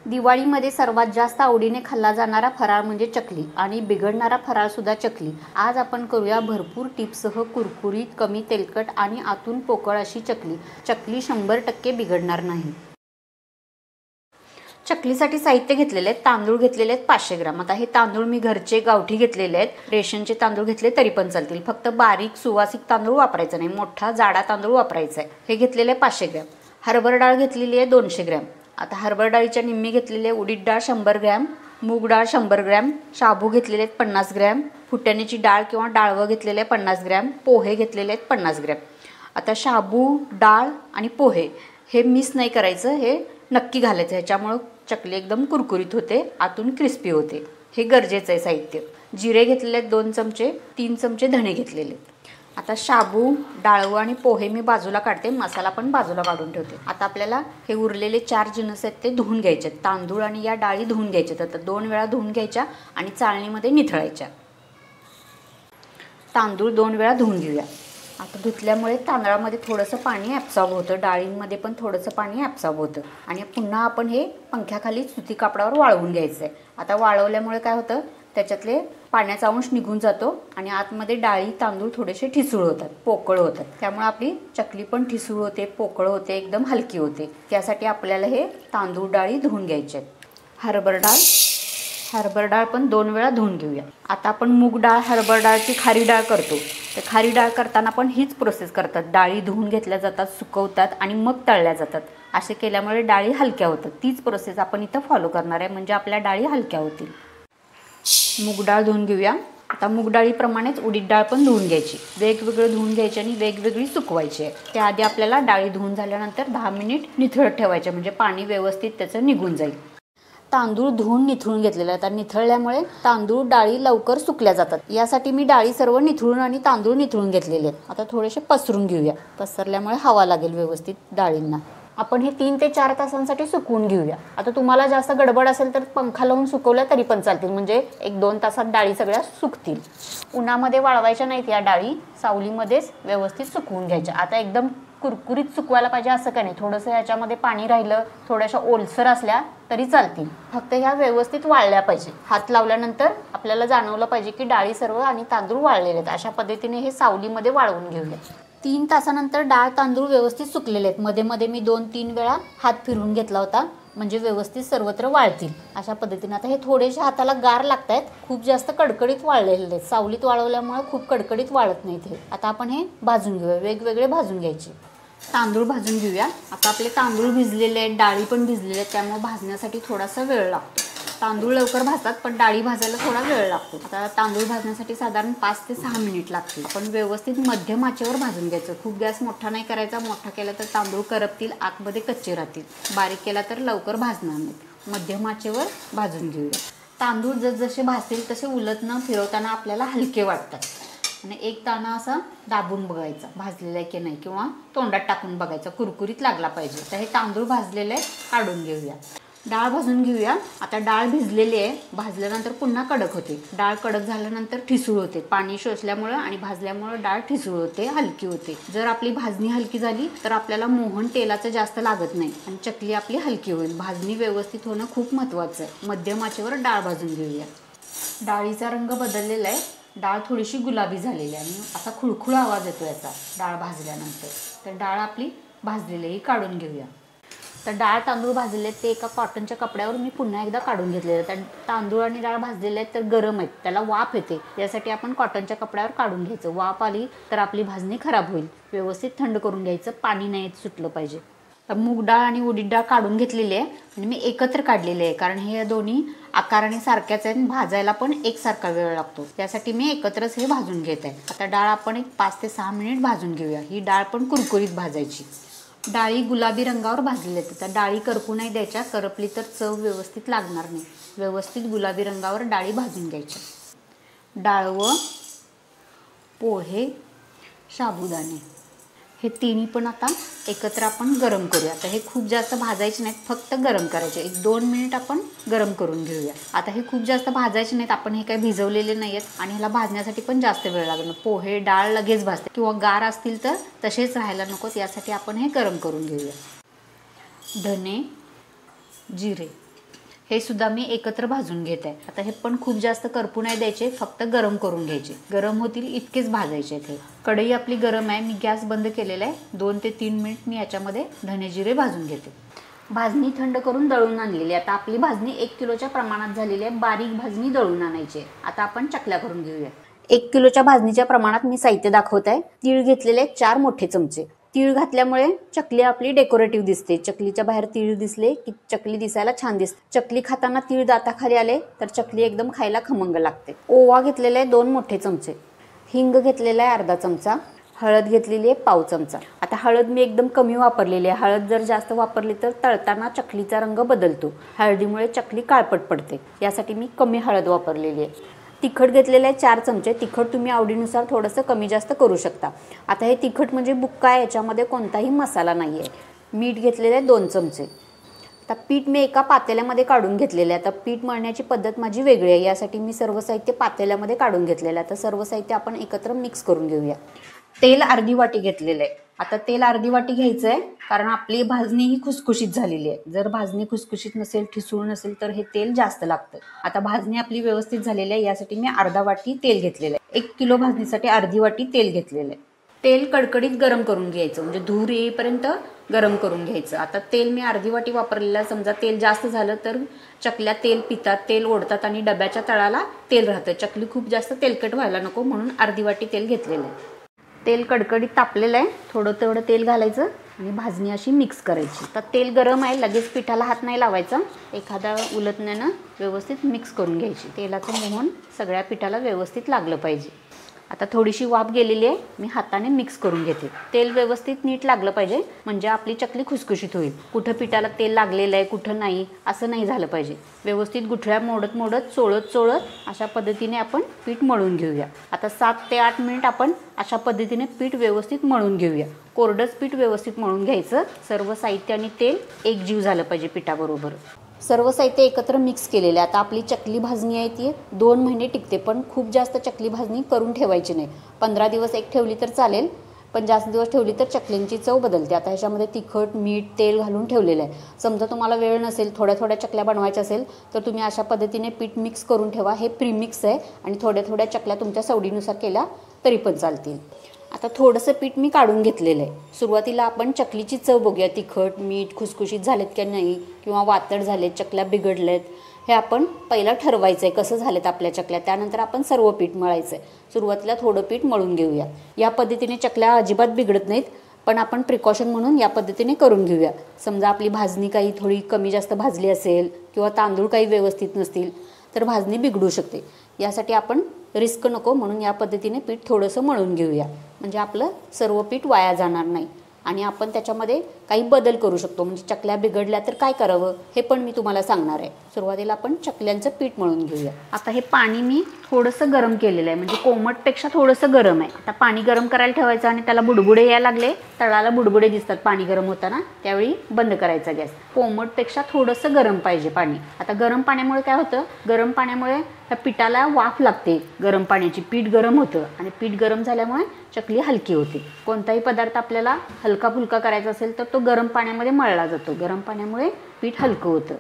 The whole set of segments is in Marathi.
दिवाळीमध्ये सर्वात जास्त आवडीने खाल्ला जाणारा फराळ म्हणजे चकली आणि बिघडणारा फराळ सुद्धा चकली। आज आपण करूया भरपूर टिप्ससह कुरकुरीत, कमी तेलकट आणि आतून पोकळ अशी चकली। चकली 100% बिघडणार नाही। चकलीसाठी साहित्य घेतलेले आहेत। तांदूळ घेतलेले आहेत 500 ग्रॅम। आता हे तांदूळ मी घरचे गावठी घेतलेले आहेत। रेशनचे तांदूळ घेतले तरी पण चालतील, फक्त बारीक सुवासिक तांदूळ वापरायचा नाही, मोठा जाडा तांदूळ वापरायचा आहे। हे घेतलेले 500 ग्रॅम। हरभरा डाळ घेतलेली आहे 200 ग्रॅम। आता हरभरा डाळीच्या निम्मी घेतलेली आहे। उडीद डाळ 100 ग्रॅम, मूग डाळ 100 ग्रॅम, शाबू घेतलेले आहेत 50 ग्रॅम, फुटाण्याची डाळ किंवा डाळवं घेतलेले आहे 50 ग्रॅम, पोहे घेतलेले आहेत 50 ग्रॅम। आता शाबू, डाळ आणि पोहे हे मिस नाही करायचं, हे नक्की घालायचं, ह्याच्यामुळे चकली एकदम कुरकुरीत होते, आतून क्रिस्पी होते, हे गरजेचं आहे साहित्य। जिरे घेतलेले आहेत 2 चमचे, 3 चमचे धणे घेतलेले आहेत। आता शाबू, डाळवं आणि पोहे मी बाजूला काढते, मसाला पण बाजूला काढून ठेवते। आता आपल्याला हे उरलेले 4 जिन्नस आहेत ते धुवून घ्यायचे। तांदूळ आणि या डाळी धुवून घ्यायच्या, आता 2 वेळा धुवून घ्यायच्या आणि चाळणीमध्ये निथळायच्या। तांदूळ 2 वेळा धुवून घेऊया। आता धुतल्यामुळे तांदळामध्ये थोडंसं पाणी ॲब्सॉर्ब होतं, डाळींमध्ये पण थोडंसं पाणी ॲब्सॉर्ब होतं आणि पुन्हा आपण हे पंख्याखाली सुती कापडावर वाळवून घ्यायचं आहे। आता वाळवल्यामुळे काय होतं, त्याच्यातले पाण्याचा अंश निघून जातो आणि आतमध्ये डाळी तांदूळ थोडेसे ठिसूळ होतात, पोकळ होतात, त्यामुळे आपली चकली पण ठिसूळ होते, पोकळ होते, एकदम हलकी होते। त्यासाठी आपल्याला हे तांदूळ डाळी धुवून घ्यायचे आहेत। हरभरा डाळ पण 2 वेळा धुवून घेऊया। आता आपण मूग डाळ, हरभरा डाळची खारी डाळ करतो, तर खारी डाळ करताना पण हीच प्रोसेस करतात। डाळी धुवून घेतल्या जातात, सुकवतात आणि मग तळल्या जातात। असे केल्यामुळे डाळी हलक्या होतात। तीच प्रोसेस आपण इथं फॉलो करणार आहे, म्हणजे आपल्या डाळी हलक्या होतील। मूग डाळ धुवून घेऊया। आता मूग डाळीप्रमाणेच उडीद डाळ पण धुवून घ्यायची, वेगवेगळं धुवून घ्यायची आणि वेगवेगळी सुकवायची आहे। त्याआधी आपल्याला डाळी धुवून झाल्यानंतर 10 मिनिट निथळत ठेवायचे, म्हणजे पाणी व्यवस्थित त्याचं निघून जाईल। तांदूळ धुवून निथळून घेतलेले आहेत, निथळल्यामुळे तांदूळ डाळी लवकर सुकल्या जातात, यासाठी मी डाळी सर्व निथळून आणि तांदूळ निथळून घेतलेले आहेत। आता थोडेसे पसरून घेऊया, पसरल्यामुळे हवा लागेल व्यवस्थित डाळींना। आपण हे 3 ते 4 तासांसाठी सुकवून घेऊया। आता तुम्हाला जास्त गडबड असेल तर पंखा लावून सुकवल्या तरी पण चालतील, म्हणजे 1-2 तासात डाळी सगळ्या सुकतील। उन्हामध्ये वाळवायच्या नाहीत या डाळी, सावलीमध्येच व्यवस्थित सुकवून घ्यायच्या। आता एकदम कुरकुरीत सुकवायला पाहिजे असं काही नाही, थोडंसं ह्याच्यामध्ये पाणी राहिलं, थोड्याशा ओलसर असल्या तरी चालतील, फक्त ह्या व्यवस्थित वाळल्या पाहिजे। हात लावल्यानंतर आपल्याला जाणवलं पाहिजे की डाळी सर्व आणि तांदूळ वाळलेले आहेत। अशा पद्धतीने हे सावलीमध्ये वाळवून घेऊया। 3 तासानंतर डाळ तांदूळ व्यवस्थित सुकलेले आहेत। मध्ये मध्ये मी 2-3 वेळा हात फिरवून घेतला होता, म्हणजे व्यवस्थित सर्वत्र वाळतील। अशा पद्धतीने आता हे थोडेसे हाताला गार लागत आहेत, खूप जास्त कडकडीत वाळलेले आहेत। सावलीत वाळवल्यामुळे खूप कडकडीत वाळत नाहीत हे। आता आपण हे भाजून घेऊया, वेगवेगळे भाजून घ्यायचे। तांदूळ भाजून घेऊया। आता आपले तांदूळ भिजलेले आहेत, डाळी पण भिजलेले आहेत, त्यामुळे भाजण्यासाठी थोडासा वेळ लागतो। तांदूळ लवकर भाजतात, पण डाळी भाजायला थोडा वेळ लागतो। आता तांदूळ भाजण्यासाठी साधारण 5 ते 6 मिनिट लागतील। आपण व्यवस्थित मध्यम आचेवर भाजून घ्यायचं, खूप गॅस मोठा नाही करायचा, मोठा केला तर तांदूळ करपतील, आतमध्ये कच्चे राहतील, बारीक केला तर लवकर भाजणार नाहीत। मध्यम आचेवर भाजून घेऊया। तांदूळ जसजसे भाजतील तसे उलट न फिरवताना आपल्याला हलके वाटतात आणि एक दाणा असा दाबून बघायचा भाजलेला आहे की नाही, किंवा तोंडात टाकून बघायचा, कुरकुरीत लागला पाहिजे। तर हे तांदूळ भाजलेले काढून घेऊया। डाळ भाजून घेऊया। आता डाळ भिजलेली आहे, भाजल्यानंतर पुन्हा कडक होते, डाळ कडक झाल्यानंतर ठिसूळ होते, पाणी शोषल्यामुळे आणि भाजल्यामुळे डाळ ठिसूळ होते, हलकी होते। जर आपली भाजणी हलकी झाली तर आपल्याला मोहन तेलाचं जास्त लागत नाही आणि चकली आपली हलकी होईल। भाजणी व्यवस्थित होणं खूप महत्त्वाचं आहे। मध्यम आचेवर डाळ भाजून घेऊया। डाळीचा रंग बदललेला आहे, डाळ थोडीशी गुलाबी झालेली आहे आणि असा खुळखुळ आवाज येतो याचा डाळ भाजल्यानंतर। तर डाळ आपली भाजलेली काढून घेऊया। तर डाळ तांदूळ भाजलेले आहेत ते एका कॉटनच्या कपड्यावर मी पुन्हा एकदा काढून घेतलेले आहेत। तांदूळ आणि डाळ भाजलेले आहेत तर गरम आहेत, त्याला वाफ येते, यासाठी आपण कॉटनच्या कपड्यावर काढून घ्यायचं। वाफ आली तर आपली भाजणी खराब होईल, व्यवस्थित थंड करून घ्यायचं, पाणी नाही सुटलं पाहिजे। तर मूग डाळ आणि उडीद डाळ काढून घेतलेली आहे आणि मी एकत्र काढलेले आहे, कारण हे दोन्ही आकाराने सारख्याच आहेत, भाजायला पण एकसारखा वेळ लागतो, त्यासाठी मी एकत्रच हे भाजून घेत आहे। आता डाळ आपण एक 5 ते 6 मिनिट भाजून घेऊया। ही डाळ पण कुरकुरीत भाजायची। डाळी गुलाबी रंगावर भाजलेल्या आहेत, तर डाळी करपू नाही द्यायच्या, करपली तर चव व्यवस्थित लागणार नाही। व्यवस्थित गुलाबी रंगावर डाळी भाजून घ्यायच्या। डाळवं, पोहे, साबुदाणे हे तिन्ही पण आता एकत्र आपण गरम करूया। आता हे खूप जास्त भाजायचे नाहीत, फक्त गरम करायचे, 1-2 मिनिट आपण गरम करून घेऊया। आता हे खूप जास्त भाजायचे नाहीत, आपण हे काही भिजवलेले नाही आहेत आणि ह्याला भाजण्यासाठी पण जास्त वेळ लागणार। पोहे डाळ लगेच भाजते, किंवा गार असतील तर तसेच राहायला नकोत, यासाठी आपण हे गरम करून घेऊया। धने, जिरे हे सुद्धा मी एकत्र भाजून घेत आहे। आता हे पण खूप जास्त करपू नाही द्यायचे, फक्त गरम करून घ्यायचे। गरम होतील इतकेच भाजायचे। हे कढई आपली गरम आहे, मी गॅस बंद केलेला आहे। 2 ते 3 मिनिट मी याच्यामध्ये धने जिरे भाजून घेते। भाजणी थंड करून दळून आणलेली। आता आपली भाजणी 1 किलोच्या प्रमाणात झालेली आहे। बारीक भाजणी दळून आणायची। आता आपण चकल्या करून घेऊया। 1 किलोच्या भाजणीच्या प्रमाणात मी साहित्य दाखवत आहे। तीळ घेतलेले 4 मोठे चमचे। तीळ घातल्यामुळे चकली आपली डेकोरेटिव्ह दिसते। चकलीच्या बाहेर तीळ दिसले की चकली दिसायला छान दिसते। चकली खाताना तीळ दाताखाली आले तर चकली एकदम खायला खमंग लागते। ओवा घेतलेला आहे 2 मोठे चमचे। हिंग घेतलेला आहे अर्धा चमचा। हळद घेतलेली आहे पाव चमचा। आता हळद मी एकदम कमी वापरलेली आहे। हळद जर जास्त वापरली तर तळताना चकलीचा रंग बदलतो। हळदीमुळे चकली काळपट पडते, यासाठी मी कमी हळद वापरलेली आहे। तिखट घेतलेले आहे 4 चमचे। तिखट तुम्ही आवडीनुसार थोडंसं कमी जास्त करू शकता। आता हे तिखट म्हणजे बुक्का आहे, याच्यामध्ये कोणताही मसाला नाही आहे। मीठ घेतलेले आहे 2 चमचे। आता पीठ मी एका पातेल्यामध्ये काढून घेतलेलं आहे। आता पीठ मळण्याची पद्धत माझी वेगळी आहे, यासाठी मी सर्व साहित्य पातेल्यामध्ये काढून घेतलेलं आहे। आता सर्व साहित्य आपण एकत्र मिक्स करून घेऊया। तेल अर्धी वाटी घेतलेलं आहे। आता तेल अर्धी वाटी घ्यायचं आहे, कारण आपली भाजणी ही खुसखुशीत झालेली आहे। जर भाजणी खुसखुशीत नसेल, ठिसूळ नसेल तर हे तेल जास्त लागतं। आता भाजणी आपली व्यवस्थित झालेली आहे, यासाठी मी अर्धा वाटी तेल घेतलेलं आहे। 1 किलो भाजणीसाठी अर्धी वाटी तेल घेतलेलं आहे। तेल कडकडीत गरम करून घ्यायचं, म्हणजे धूर येईपर्यंत गरम करून घ्यायचं। आता तेल मी अर्धी वाटी वापरलेलं आहे। समजा तेल जास्त झालं तर चकल्या तेल पितात, तेल ओढतात आणि डब्याच्या तळाला तेल राहतं। चकली खूप जास्त तेलकट व्हायला नको, म्हणून अर्धी वाटी तेल घेतलेलं आहे। तेल कडकडीत तापलेलं आहे, थोडं तेवढं तेल घालायचं आणि भाजणी अशी मिक्स करायची। तर तेल गरम आहे, लगेच पिठाला हात नाही लावायचा। एखादा उलटण्यानं व्यवस्थित मिक्स करून घ्यायची। तेलाचं मोहन सगळ्या पिठाला व्यवस्थित लागलं पाहिजे। आता थोडीशी वाफ गेलेली आहे, मी हाताने मिक्स करून घेते। तेल व्यवस्थित नीट लागलं पाहिजे, म्हणजे आपली चकली खुसखुशीत होईल। कुठं पिठाला तेल लागलेलं आहे कुठं नाही असं नाही झालं पाहिजे। व्यवस्थित गुठळ्या मोडत मोडत चोळत अशा पद्धतीने आपण पीठ मळून घेऊया। आता 7 ते 8 मिनिट आपण अशा पद्धतीने पीठ व्यवस्थित मळून घेऊया। कोरडंच पीठ व्यवस्थित मळून घ्यायचं। सर्व साहित्य आणि तेल एकजीव झालं पाहिजे पिठाबरोबर। सर्व साहित्य एकत्र मिक्स केलेले। आता आपली चकली भाजणी आहे ती 2 महिने टिकते, पण खूप जास्त चकली भाजणी करून ठेवायची नाही। 15 दिवस एक ठेवली तर चालेल, पण जास्त दिवस ठेवली तर चकलींची चव बदलते। आता ह्याच्यामध्ये तिखट मीठ तेल घालून ठेवलेलं आहे। समजा तुम्हाला वेळ नसेल, थोड्या थोड्या चकल्या बनवायच्या असेल तर तुम्ही अशा पद्धतीने पीठ मिक्स करून ठेवा। हे प्रीमिक्स आहे आणि थोड्या थोड्या चकल्या तुमच्या सवडीनुसार केल्या तरी पण चालतील। आता थोडंसं पीठ मी काढून घेतलेलं आहे। सुरुवातीला आपण चकलीची चव बघूया, तिखट मीठ खुसखुशीत झालेत की नाही किंवा वातड झालेत, चकल्या बिघडलेत, हे आपण पहिला ठरवायचं आहे कसं झालेत आपल्या चकल्या। त्यानंतर आपण सर्व पीठ मळायचं आहे। सुरुवातीला थोडं पीठ मळून घेऊया। या पद्धतीने चकल्या अजिबात बिघडत नाहीत, पण आपण प्रिकॉशन म्हणून या पद्धतीने करून घेऊया। समजा आपली भाजणी काही थोडी कमी जास्त भाजली असेल किंवा तांदूळ काही व्यवस्थित नसतील तर भाजणी बिघडू शकते। यासाठी आपण रिस्क नको, म्हणून या पद्धतीने पीठ थोडंसं मळून घेऊया, म्हणजे आपलं सर्व पीठ वाया जाणार नाही आणि आपण त्याच्यामध्ये काही बदल करू शकतो। म्हणजे चकल्या बिघडल्या तर काय करावं हे पण मी तुम्हाला सांगणार आहे। सुरुवातीला आपण चकल्यांचं पीठ मळून घेऊया। आता हे पाणी मी थोडंसं गरम केलेलं आहे, म्हणजे कोमटपेक्षा थोडंसं गरम आहे। आता पाणी गरम करायला ठेवायचं आणि त्याला बुडबुडे यायला लागले, तळाला बुडबुडे दिसतात पाणी गरम होताना, त्यावेळी बंद करायचा गॅस। कोमटपेक्षा थोडंसं गरम पाहिजे पाणी। आता गरम पाण्यामुळे काय होतं, गरम पाण्यामुळे त्या पिठाला वाफ लागते गरम पाण्याची, पीठ गरम होतं आणि पीठ गरम झाल्यामुळे चकली हलकी होते। कोणताही पदार्थ आपल्याला हलका फुलका करायचा असेल तर तो गरम पाण्यामध्ये मळला जातो। गरम पाण्यामुळे पीठ हलकं होतं।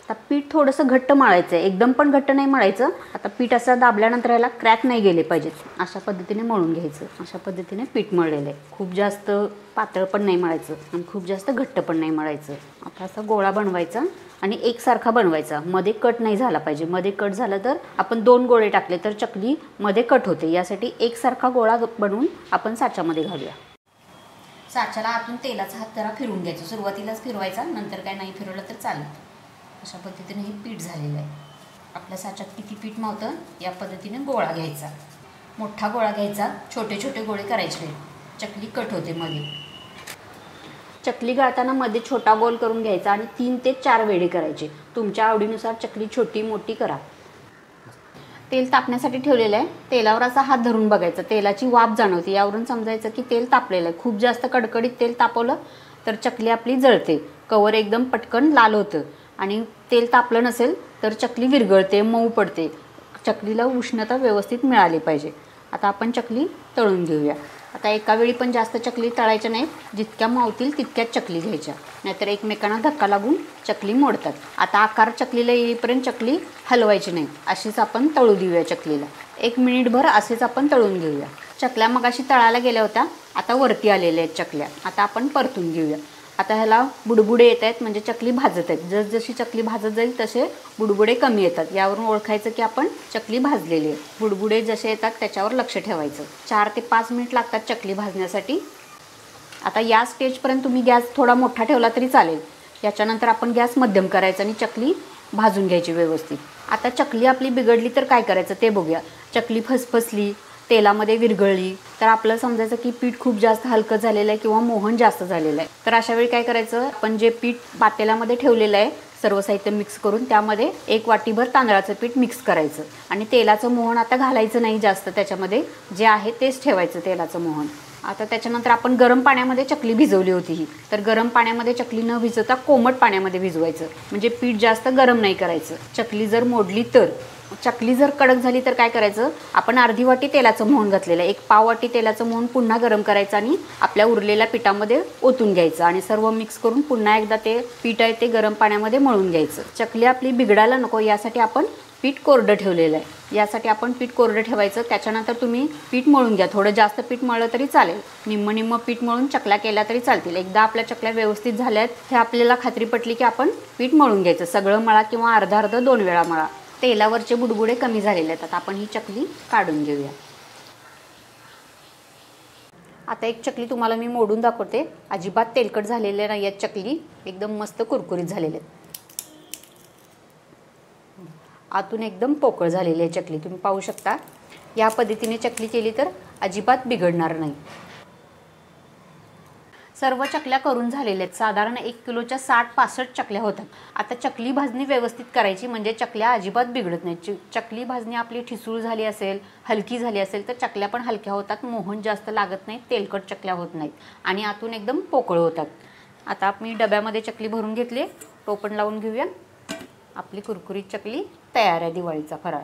आता पीठ थोडंसं घट्ट मळायचं आहे, एकदम पण घट्ट नाही मळायचं। आता पीठ असं दाबल्यानंतर याला क्रॅक नाही गेले पाहिजेत, अशा पद्धतीने मळून घ्यायचं। अशा पद्धतीने पीठ मळलेलं आहे। खूप जास्त पातळ पण नाही मळायचं आणि खूप जास्त घट्ट पण नाही मळायचं। आता असा गोळा बनवायचा आणि एकसारखा बनवायचा, मध्ये कट नाही झाला पाहिजे। मध्ये कट झालं तर आपण 2 गोळे टाकले तर चकली मध्ये कट होते। यासाठी एकसारखा गोळा बनवून आपण साच्यामध्ये घालूया। साच्याला आतून तेलाचा हात जरा फिरवून घ्यायचा। सुरुवातीलाच फिरवायचा, नंतर काय नाही फिरवलं तर चालेल। अशा पद्धतीने हे पीठ झालेलं आहे। आपल्या साच्यात किती पीठ मावतं या पद्धतीने गोळा घ्यायचा। मोठा गोळा घ्यायचा, छोटे छोटे गोळे करायचे, चकली कट होते मध्ये। चकली गाळताना मध्ये छोटा गोल करून घ्यायचा आणि 3 ते 4 वेढे करायचे। तुमच्या आवडीनुसार चकली छोटी मोठी करा। तेल तापण्यासाठी ठेवलेलं आहे। तेलावर असा हात धरून बघायचा, तेलाची वाफ जाणवते, यावरून समजायचं की तेल तापलेलं आहे। खूप जास्त कडकडीत तेल तापवलं तर चकली आपली जळते, कवर एकदम पटकन लाल होतं आणि तेल तापलं नसेल तर चकली विरघळते, मऊ पडते। चकलीला उष्णता व्यवस्थित मिळाली पाहिजे। आता आपण चकली तळून घेऊया। आता एका वेळी पण जास्त चकली तळायच्या नाहीत, जितक्या मावतील तितक्याच चकली घ्यायच्या, नाहीतर एकमेकांना धक्का लागून चकली मोडतात. आता आकार चकलीला येईपर्यंत चकली हलवायची नाही, अशीच आपण तळू देऊया चकलीला. 1 मिनिटभर असेच आपण तळून घेऊया. चकल्या मगाशी तळायला गेल्या होत्या, आता वरती आलेल्या आहेत चकल्या. आता आपण परतून घेऊया. आता ह्याला बुडबुडे येत आहेत, म्हणजे चकली भाजत आहेत. जसजशी चकली भाजत जाईल तसे बुडबुडे कमी येतात. यावरून ओळखायचं की आपण चकली भाजलेली आहे. बुडबुडे जसे येतात त्याच्यावर लक्ष ठेवायचं. 4 ते 5 मिनिट लागतात चकली भाजण्यासाठी. आता या स्टेजपर्यंत तुम्ही गॅस थोडा मोठा ठेवला तरी चालेल. याच्यानंतर आपण गॅस मध्यम करायचा आणि चकली भाजून घ्यायची व्यवस्थित. आता चकली आपली बिघडली तर काय करायचं ते बघूया. चकली फसफसली, तेलामध्ये विरघळली तर आपलं समजायचं की पीठ खूप जास्त हलकं झालेलं आहे किंवा मोहन जास्त झालेलं आहे. तर अशा वेळी काय करायचं, आपण जे पीठ पातेल्यामध्ये ठेवलेलं आहे सर्व साहित्य मिक्स करून, त्यामध्ये 1 वाटीभर तांदळाचं पीठ मिक्स करायचं. आणि तेलाचं मोहन आता घालायचं नाही जास्त, त्याच्यामध्ये जे आहे तेच ठेवायचं तेलाचं मोहन. आता त्याच्यानंतर आपण गरम पाण्यामध्ये चकली भिजवली होती ही, तर गरम पाण्यामध्ये चकली न भिजवता कोमट पाण्यामध्ये भिजवायचं, म्हणजे पीठ जास्त गरम नाही करायचं. चकली जर मोडली तर, चकली जर कडक झाली तर काय करायचं, आपण अर्धी वाटी तेलाचं मोहन घातलेलं आहे, 1 पाव वाटी तेलाचं मोहन पुन्हा गरम करायचं आणि आपल्या उरलेल्या पिठामध्ये ओतून घ्यायचं आणि सर्व मिक्स करून पुन्हा एकदा ते पीठ आहे ते गरम पाण्यामध्ये मळून घ्यायचं. चकली आपली बिघडायला नको यासाठी आपण पीठ कोरडं ठेवलेलं आहे. यासाठी आपण पीठ कोरडं ठेवायचं. त्याच्यानंतर तुम्ही पीठ मळून घ्या. थोडं जास्त पीठ मळलं तरी चालेल. निम्म पीठ मळून चकल्या केल्या तरी चालतील. एकदा आपल्या चकल्या व्यवस्थित झाल्या आहेत हे आपल्याला खात्री पटली की आपण पीठ मळून घ्यायचं. सगळं मळा किंवा अर्धा 2 वेळा मळा. तेलावरचे बुडबुडे कमी झालेले आहेत. आता आपण ही चकली काढून घेऊया. आता एक चकली तुम्हाला मी मोडून दाखवते. अजिबात तेलकट झालेले नाही आहेत चकली, एकदम मस्त कुरकुरीत झालेले आहेत. आतून एकदम पोकळ झालेली आहे चकली, तुम्ही पाहू शकता. या पद्धतीने चकली केली तर अजिबात बिघडणार नाही. सर्व चकल्या करून झालेल्या आहेत. साधारण 1 किलोच्या 60-65 चकल्या होतात. आता चकली भाजणी व्यवस्थित करायची, म्हणजे चकल्या अजिबात बिघडत नाही. चकली भाजणी आपली ठिसूळ झाली असेल, हलकी झाली असेल तर चकल्या पण हलक्या होतात, मोहन जास्त लागत नाही, तेलकट चकल्या होत नाहीत आणि आतून एकदम पोकळ होतात. आता मी डब्यामध्ये चकली भरून घेतली, टोपण लावून घेऊया. आपली कुरकुरीत चकली तयार आहे दिवाळीचा फराळ.